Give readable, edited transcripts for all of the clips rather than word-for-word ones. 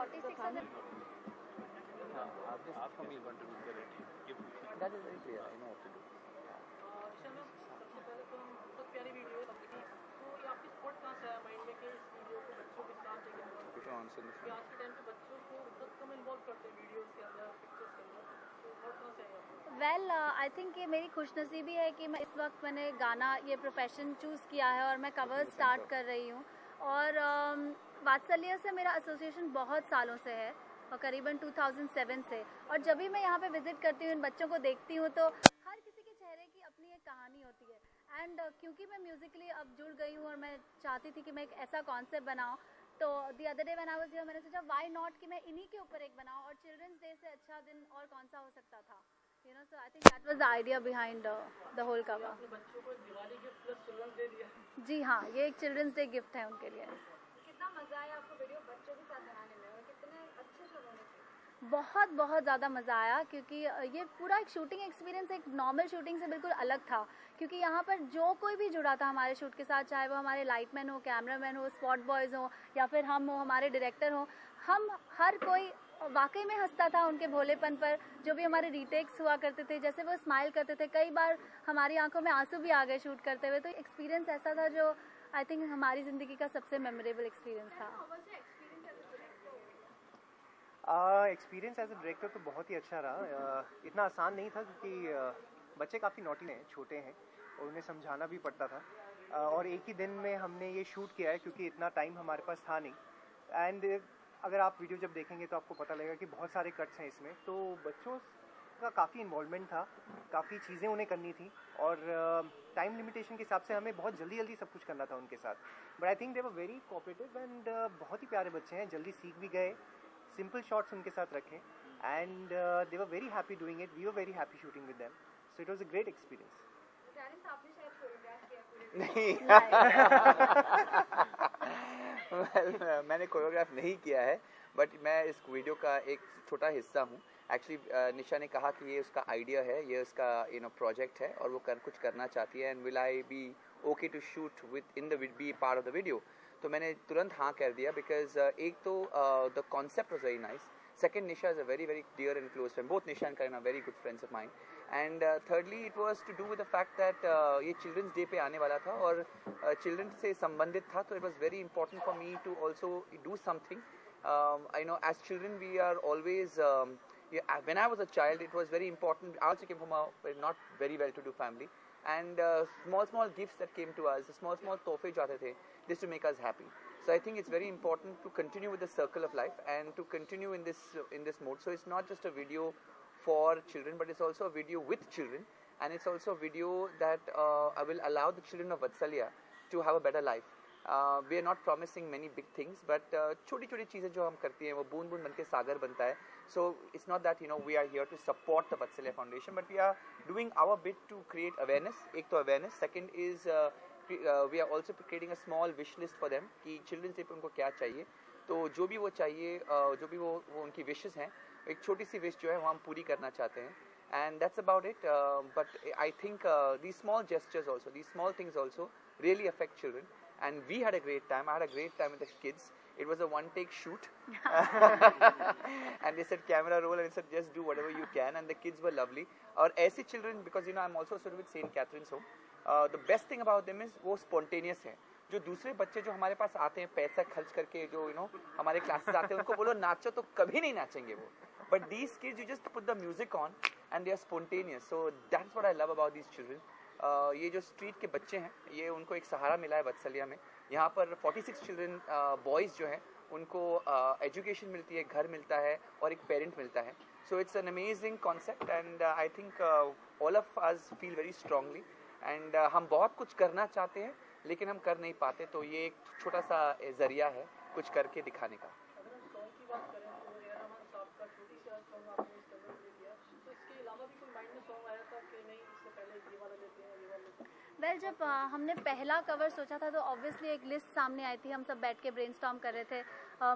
46 other. Ask me what to do the rate. That is very clear. I know what to do. सबसे पहले तो बहुत प्यारी video है सबकी। तो ये आपकी थॉट कहाँ से आया माइंड में कि इस वीडियो को बच्चों के साथ लेके involve Put on answer this. आज के टाइम पे बच्चों को बहुत कम इन्वॉल्व करते हैं वीडियोस के अंदर, पिक्चर्स के अंदर। तो थॉट कहाँ से आया आपको? वेल आई थिंक ये मेरी खुशनसीबी है कि मैं इस वक्त मैंने गाना ये प्रोफेशन चूज़ किया है और मैं कवर स्टार्ट कर रही हूँ। और वात्सल्य से मेरा एसोसिएशन बहुत सालों से है और करीबन 2007 से। और जब भी मैं यहाँ पे विज़िट करती हूँ, इन बच्चों को देखती हूँ, तो हर किसी के चेहरे की अपनी एक कहानी होती है। एंड क्योंकि मैं म्यूज़िकली अब जुड़ गई हूँ और मैं चाहती थी कि मैं एक ऐसा कॉन्सेप्ट बनाऊँ, तो the other day when I was here मैंने सोचा व्हाई नॉट कि मैं इन्हीं के ऊपर एक बनाऊँ। और चिल्ड्रंस डे से अच्छा दिन और कौन सा हो सकता था, you know. So I think that was the idea behind the whole cover. अपने बच्चों को Diwali gift plus children's day दिया। जी हाँ, ये एक चिल्ड्रंस डे गिफ्ट है उनके लिए। कितना मजा आया आपको वीडियो बच्चों के साथ बनाने में और कितने अच्छे से बने थे? बहुत बहुत ज़्यादा मज़ा आया क्योंकि ये पूरा एक शूटिंग एक्सपीरियंस एक नॉर्मल शूटिंग से बिल्कुल अलग था। क्योंकि यहाँ पर जो कोई भी जुड़ा था हमारे शूट के साथ, चाहे वो हमारे लाइटमैन हो, कैमरामैन हो, स्पॉट बॉयज़ हो या फिर हम हो, हमारे डायरेक्टर हो, हम हर कोई वाकई में हंसता था उनके भोलेपन पर। जो भी हमारे रीटेक्स हुआ करते थे, जैसे वो स्माइल करते थे, कई बार हमारी आंखों में आंसू भी आ गए शूट करते हुए। तो एक्सपीरियंस ऐसा था जो आई थिंक हमारी ज़िंदगी का सबसे मेमोरेबल एक्सपीरियंस था। एक्सपीरियंस एज अ डायरेक्टर तो बहुत ही अच्छा रहा। इतना आसान नहीं था क्योंकि बच्चे काफ़ी नॉटी हैं, छोटे हैं और उन्हें समझाना भी पड़ता था। और एक ही दिन में हमने ये शूट किया है क्योंकि इतना टाइम हमारे पास था नहीं। एंड अगर आप वीडियो जब देखेंगे तो आपको पता लगेगा कि बहुत सारे कट्स हैं इसमें। तो बच्चों का काफ़ी इन्वॉल्वमेंट था, काफ़ी चीज़ें उन्हें करनी थी और टाइम लिमिटेशन के हिसाब से हमें बहुत जल्दी जल्दी सब कुछ करना था उनके साथ। But I think they were very cooperative and बहुत ही प्यारे बच्चे हैं, जल्दी सीख भी गए। सिंपल शॉट्स उनके साथ रखे and they were very happy doing it, we were very happy shooting with them, so it was a great experience. आपने शायद कोरियोग्राफ किया पूरे नहीं well, मैंने कोरियोग्राफ नहीं किया है, बट मैं इस वीडियो का एक छोटा हिस्सा हूँ। एक्चुअली निशा ने कहा कि ये उसका आइडिया है, ये उसका प्रोजेक्ट है और वो कुछ करना चाहती है। And will I be okay to shoot with in the B part of the video. तो मैंने तुरंत हाँ कर दिया बिकॉज एक तो the concept was very nice, second Nisha is a very very dear and close friend, both Nisha and Karan are very good friends of mine, and thirdly it was to do with the fact that ये children's day पे आने वाला था और children से संबंधित था। तो it was very important for me to also do something. I know as children we are always when I was a child it was very important. I also came from a not very well to do family, and small gifts that came to us, small तोहफे जाते थे, this to make us happy. So I think it's very important to continue with the circle of life and to continue in this mode. So it's not just a video for children, but it's also a video with children, and it's also a video that will allow the children of Vatsalya to have a better life. We are not promising many big things, but छोटी-छोटी चीजें जो हम करती हैं वो बूंद-बूंद बनके सागर बनता है. So it's not that we are here to support the Vatsalya Foundation, but we are doing our bit to create awareness. एक तो awareness, second is we are also creating a small wish list for them कि children's day पे उनको क्या चाहिए. तो जो भी वो चाहिए, जो भी वो उनकी wishes हैं, एक छोटी सी wish जो है वो हम पूरी करना चाहते हैं. And that's about it. But I think these small gestures also, these small things also really affect children. And we had a great time. I had a great time with the kids. It was a one-take shoot. And they said camera roll and they said just do whatever you can. And the kids were lovely. और ऐसे children, because I'm also associated with St. Catherine's Home. The best thing about them is वो spontaneous है. जो दूसरे बच्चे जो हमारे पास आते हैं पैसा खर्च करके, जो हमारे क्लासेस आते हैं, उनको बोलो नाचो तो कभी नहीं नाचेंगे वो. But these kids, you just put the music on and they are spontaneous. So that's what I love about these children. ये जो स्ट्रीट के बच्चे हैं, ये उनको एक सहारा मिला है वत्सल्या में. यहाँ पर 46 चिल्ड्रन बॉयज़ जो हैं उनको एजुकेशन मिलती है, घर मिलता है और एक पेरेंट मिलता है. So it's an amazing concept and I think all of us feel very strongly. And हम बहुत कुछ करना चाहते हैं लेकिन हम कर नहीं पाते. तो ये एक छोटा सा जरिया है कुछ करके दिखाने का. अगर हम सॉन्ग की बात करें तो रहमान साहब का छोटी सी सॉन्ग आपने इस कवर में दिया, तो इसके अलावा भी कोई माइंड में सॉन्ग आया था कि नहीं इससे पहले ये वाला लेते हैं, ये वाला लेते हैं? वेल जब हमने पहला कवर सोचा था तो ऑब्वियसली एक लिस्ट सामने आई थी. हम सब बैठ के ब्रेनस्टॉर्म कर रहे थे.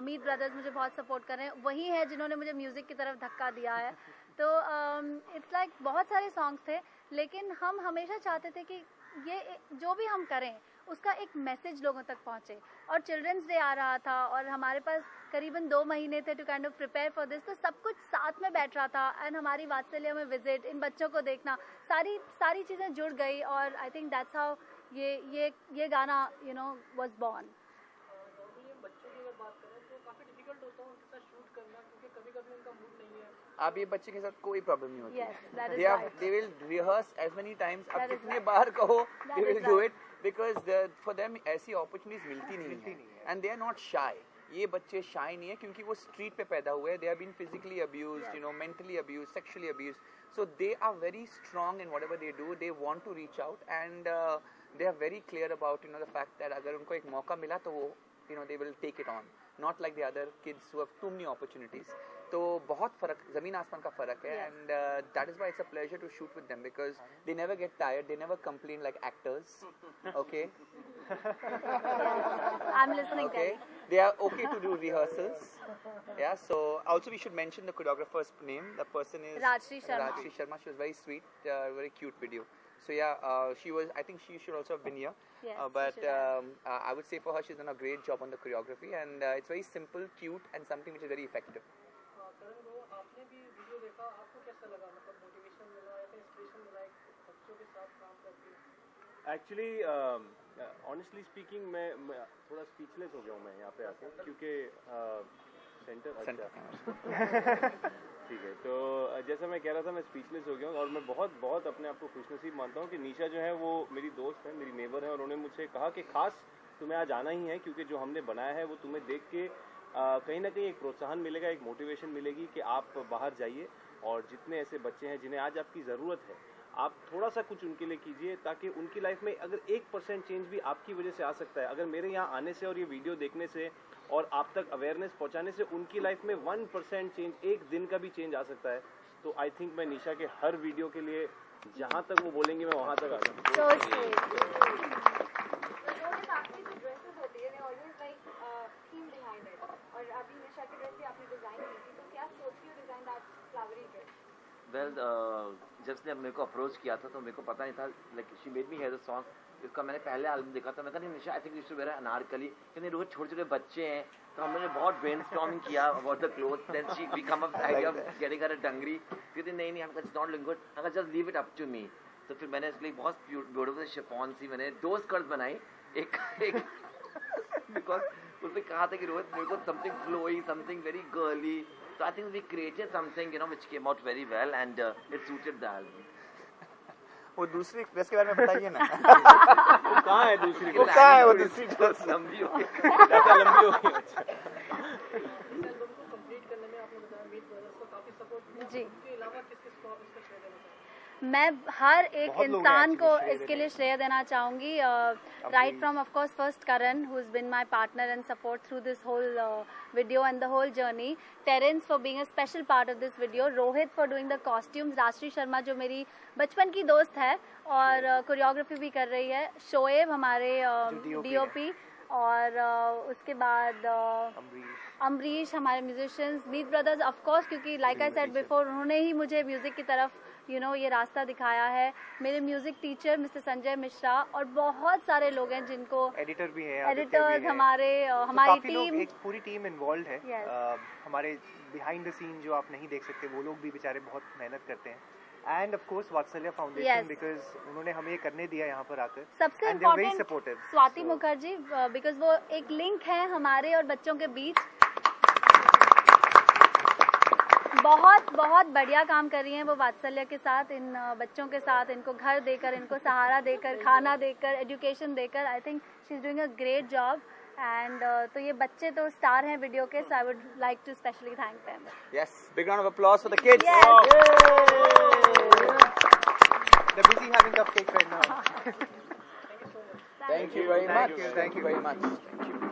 मीत ब्रदर्स मुझे बहुत सपोर्ट कर रहे हैं, वही है जिन्होंने मुझे म्यूज़िक की तरफ धक्का दिया है. तो इट्स लाइक बहुत सारे सॉन्ग्स थे लेकिन हम हमेशा चाहते थे कि ये जो भी हम करें उसका एक मैसेज लोगों तक पहुँचे। और चिल्ड्रंस डे आ रहा था और हमारे पास करीबन 2 महीने थे to kind of prepare for this, तो सब कुछ साथ में बैठ रहा था एंड हमारी वात्सल्य में विजिट, इन बच्चों को देखना, सारी चीज़ें जुड़ गई और आई थिंक दैट्स हाउ ये गाना वाज बॉर्न। बच्चों की अगर बात करें तो काफ़ी डिफिकल्ट होता है उनके साथ शूट करना, क्योंकि कभी-कभी उनका मूड नहीं है। अब ये बच्चे के साथ कोई प्रॉब्लम नहीं होती। Yes, that is right. They will rehearse as many times. अब That is कितने right. बार कहो, That they will is do right. it because for them ऐसी opportunities मिलती नहीं है and they are not shy. ये बच्चे shy नहीं है क्योंकि वो street पे पैदा हुए हैं. They have been physically abused, mentally abused, sexually abused. So they are very strong in whatever they do. They want to reach out and they are very clear about the fact that अगर उनको एक मौका मिला तो वो they will take it on. Not like the other kids who have too many opportunities. तो बहुत फर्क, ज़मीन आसमान का फ़र्क है and that is why it's a pleasure to shoot with them because they never get tired, they never complain like actors, okay? I'm listening. Okay, they are okay to do rehearsals. Yeah, so also we should mention the choreographer's name. The person is Rajshri Sharma. Rajshri Sharma. She was very sweet, very cute video. So yeah, she was. I think she should also have been here. Yes, but she should have. I would say for her, she's done a great job on the choreography, and it's very simple, cute, and something which is very effective. Karan bro, आपने भी video देखा, आपको कैसा लगा? मतलब motivation मिला या फिर इंस्पिरेशन मिला एक बच्चों के साथ काम करके? एक्चुअली ऑनेस्टली स्पीकिंग मैं थोड़ा स्पीचलेस हो गया हूँ मैं यहाँ पे आके, क्योंकि सेंटर ठीक है। तो जैसा मैं कह रहा था, मैं स्पीचलेस हो गया हूँ और मैं बहुत अपने आप को खुशनसीब मानता हूँ कि निशा जो है वो मेरी दोस्त है, मेरी नेबर है और उन्होंने मुझसे कहा कि खास तुम्हें आज आना ही है क्योंकि जो हमने बनाया है वो तुम्हें देख के कहीं ना कहीं एक प्रोत्साहन मिलेगा, एक मोटिवेशन मिलेगी कि आप बाहर जाइए और जितने ऐसे बच्चे हैं जिन्हें आज आपकी ज़रूरत है, आप थोड़ा सा कुछ उनके लिए कीजिए ताकि उनकी लाइफ में अगर 1% चेंज भी आपकी वजह से आ सकता है। अगर मेरे यहाँ आने से और ये वीडियो देखने से और आप तक अवेयरनेस पहुँचाने से उनकी लाइफ में 1% चेंज, एक दिन का भी चेंज आ सकता है। तो आई थिंक मैं निशा के हर वीडियो के लिए जहाँ तक वो बोलेंगे मैं वहाँ तक आ जाऊँ। वेल जब से मेरे को अप्रोच किया था तो मेरे को पता नहीं था, like she made me hear the song. इसका मैंने पहले एल्बम देखा था, मैं कहा नहीं Nisha I think you should wear Anarkali, क्योंकि रोज छोटे छोटे बच्चे हैं। तो हमने बहुत ब्रेनस्टॉर्मिंग किया about the cloth, then she we come up idea of getting her a dungaree. कहते नहीं हमका इट्स नॉट लुकिंग गुड, हमका just leave it up to me. तो फिर मैंने इसके लिए बहुत ब्यूटीफुल शिफॉन सी मैंने 2 स्कर्ट्स बनाई, एक बिकॉज उसने कहा था कि रोहित मेरे को something flowy, something very girly. So I think we created something, which came out very well and it suited the album. वो दूसरी एक्सप्रेस के बारे में बताइए ना। वो कहाँ है दूसरी? वो कहाँ है वो दूसरी? लंबी हो गई, लंबी हो गई। इस एल्बम को कंप्लीट करने में आपने बताया मीत ब्रदर्स को काफी सपोर्ट मिला। जी। इसके अलावा किस को आप इसका श्रेय देना चाहेंगे? मैं हर एक बहुत लोग इंसान हैं को actually इसके लिए श्रेय देना चाहूँगी। Right from of course first Karan who is been my partner and support through this whole video and the whole journey, Terence for being a special part of this video, Rohit for doing the costumes, Rajshree Sharma जो मेरी बचपन की दोस्त है और choreography भी कर रही है, शोएब हमारे DOP और उसके बाद अमरीश हमारे musicians, Meet brothers of course क्योंकि लाइक आई सेड बिफोर उन्होंने ही मुझे म्यूज़िक की तरफ ये रास्ता दिखाया है, मेरे music teacher mister Sanjay Mishra और बहुत सारे लोग हैं जिनको एडिटर भी हैं, एडिटर्स हमारे तो हमारी काफी लोग, टीम, एक पूरी टीम इन्वॉल्व है। Yes. हमारे बिहाइंड द सीन जो आप नहीं देख सकते वो लोग भी बेचारे बहुत मेहनत करते हैं। एंड ऑफ कोर्स वात्सल्य फाउंडेशन Yes. बिकॉज उन्होंने हमें ये करने दिया यहाँ पर आकर। सबसे And they are very important supportive. Swati So- Mukherjee because वो एक लिंक है हमारे और बच्चों के बीच। बहुत बढ़िया काम कर रही हैं वो वात्सल्य के साथ, इन बच्चों के साथ, इनको घर देकर, इनको सहारा देकर, खाना देकर, एजुकेशन देकर। I think she is doing a great job and तो ये बच्चे तो स्टार हैं वीडियो के, so I would like to specially thank them. Yes, big round of applause for the kids. Yes. They're busy having cupcakes right now. Thank you very much. Thank you very much. Thank you.